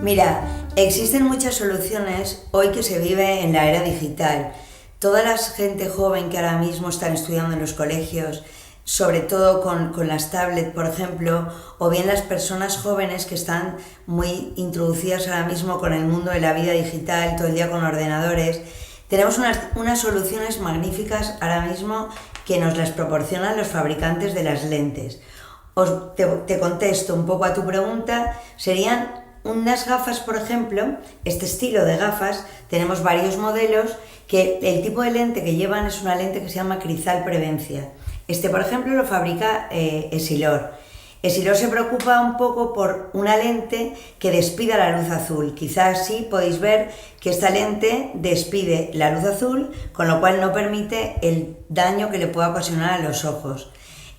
Mira, existen muchas soluciones hoy que se vive en la era digital. Toda la gente joven que ahora mismo están estudiando en los colegios, sobre todo con las tablets, por ejemplo, o bien las personas jóvenes que están muy introducidas ahora mismo con el mundo de la vida digital, todo el día con ordenadores, tenemos unas soluciones magníficas ahora mismo que nos las proporcionan los fabricantes de las lentes. Te contesto un poco a tu pregunta, serían unas gafas, por ejemplo, este estilo de gafas, tenemos varios modelos que el tipo de lente que llevan es una lente que se llama Crizal Prevencia. Este, por ejemplo, lo fabrica Essilor. Essilor se preocupa un poco por una lente que despida la luz azul. Quizás sí podéis ver que esta lente despide la luz azul, con lo cual no permite el daño que le pueda ocasionar a los ojos.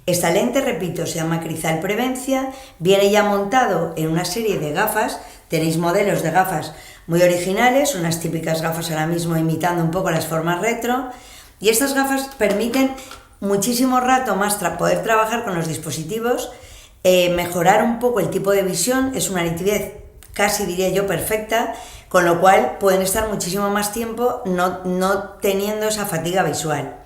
Esta lente, repito, se llama Crizal Prevencia, viene ya montado en una serie de gafas, tenéis modelos de gafas muy originales, unas típicas gafas ahora mismo imitando un poco las formas retro, y estas gafas permiten muchísimo rato más poder trabajar con los dispositivos, mejorar un poco el tipo de visión, es una nitidez casi diría yo perfecta, con lo cual pueden estar muchísimo más tiempo no teniendo esa fatiga visual.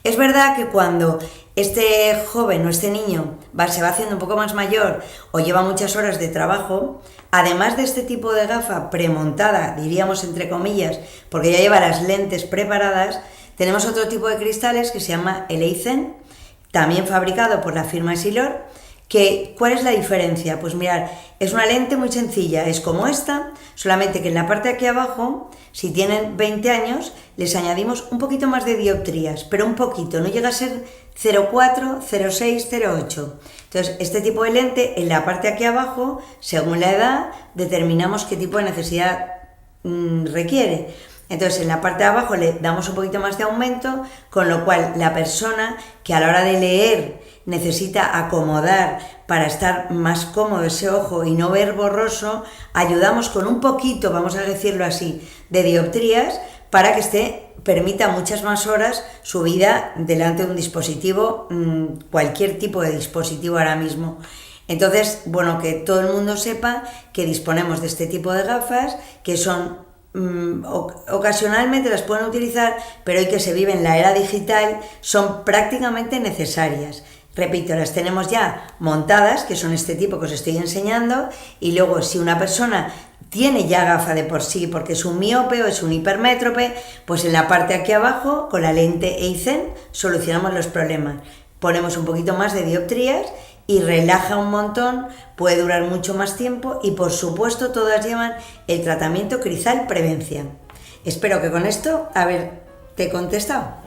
Es verdad que cuando este joven o este niño se va haciendo un poco más mayor o lleva muchas horas de trabajo, además de este tipo de gafa premontada, diríamos entre comillas, porque ya lleva las lentes preparadas, tenemos otro tipo de cristales que se llama el Eizén, también fabricado por la firma Essilor. ¿Cuál es la diferencia? Pues mirad, es una lente muy sencilla, es como esta, solamente que en la parte de aquí abajo, si tienen 20 años, les añadimos un poquito más de dioptrías, pero un poquito, no llega a ser 0,4, 0,6, 0,8. Entonces, este tipo de lente, en la parte de aquí abajo, según la edad, determinamos qué tipo de necesidad requiere. Entonces, en la parte de abajo le damos un poquito más de aumento, con lo cual la persona que a la hora de leer necesita acomodar para estar más cómodo ese ojo y no ver borroso, ayudamos con un poquito, vamos a decirlo así, de dioptrías para que permita muchas más horas su vida delante de un dispositivo, cualquier tipo de dispositivo ahora mismo. Entonces, bueno, que todo el mundo sepa que disponemos de este tipo de gafas que son ocasionalmente las pueden utilizar, pero hoy que se vive en la era digital son prácticamente necesarias. Repito, las tenemos ya montadas, que son este tipo que os estoy enseñando, y luego si una persona tiene ya gafa de por sí porque es un miope o es un hipermétrope, pues en la parte de aquí abajo con la lente Eizén solucionamos los problemas. Ponemos un poquito más de dioptrías y relaja un montón, puede durar mucho más tiempo y por supuesto todas llevan el tratamiento Crizal Prevencia. Espero que con esto haberte contestado.